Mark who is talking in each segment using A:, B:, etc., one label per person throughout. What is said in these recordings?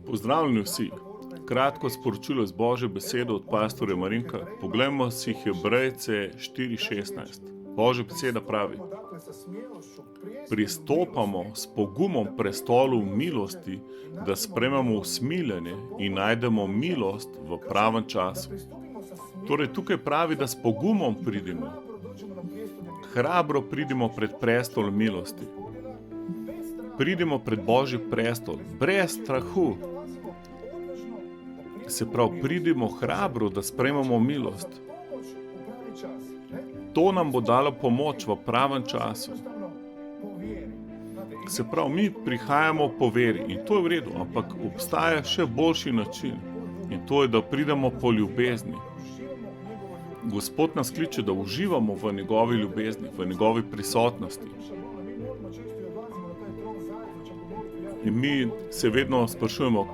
A: Pozdravljeni vsi. Kratko sporočilo iz Božje besede od pastorja Marinka. Poglejmo si Hebrejce 4:16. Božja beseda pravi: pristopamo s pogumom prestolu milosti, da sprejmemo usmiljenje in najdemo milost v pravem času. Torej tukaj pravi, da s pogumom pridemo. Hrabro pridemo pred prestol milosti. Pridemo pred Božji prestol, brez strahu. Se pravi, pridemo hrabro, da sprejmemo milost. To nam bo dalo pomoč v pravem času. Se pravi, mi prihajamo po veri in to je v redu, ampak obstaja še boljši način in to je, da pridemo po ljubezni. Gospod nas kliče, da uživamo v njegovi ljubezni, v njegovi prisotnosti. In mi se vedno sprašujemo,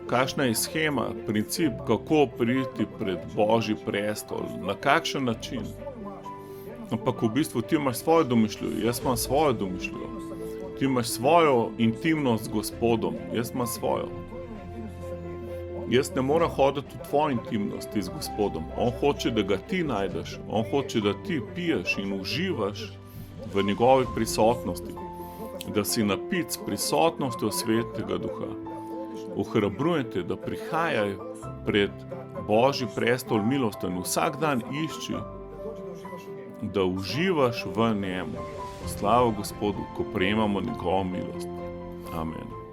A: kakšna je shema, princip, kako priti pred Božji prestol, na kakšen način. Ampak v bistvu ti imaš svojo domišljijo, jaz imam svojo domišljijo. Ti imaš svojo intimnost z Gospodom, jaz imam svojo. Jaz ne morem hoditi v tvoji intimnosti z Gospodom. On hoče, da ga ti najdeš, on hoče, da ti piješ in uživaš v njegovi prisotnosti. Da si napit s prisotnostjo Svetega Duha. Ohrabrujte te, da prihajaj pred Božji prestol milosti in vsak dan išči, da uživaš v njemu. Slava Gospodu, ko prejemamo njegovo milost. Amen.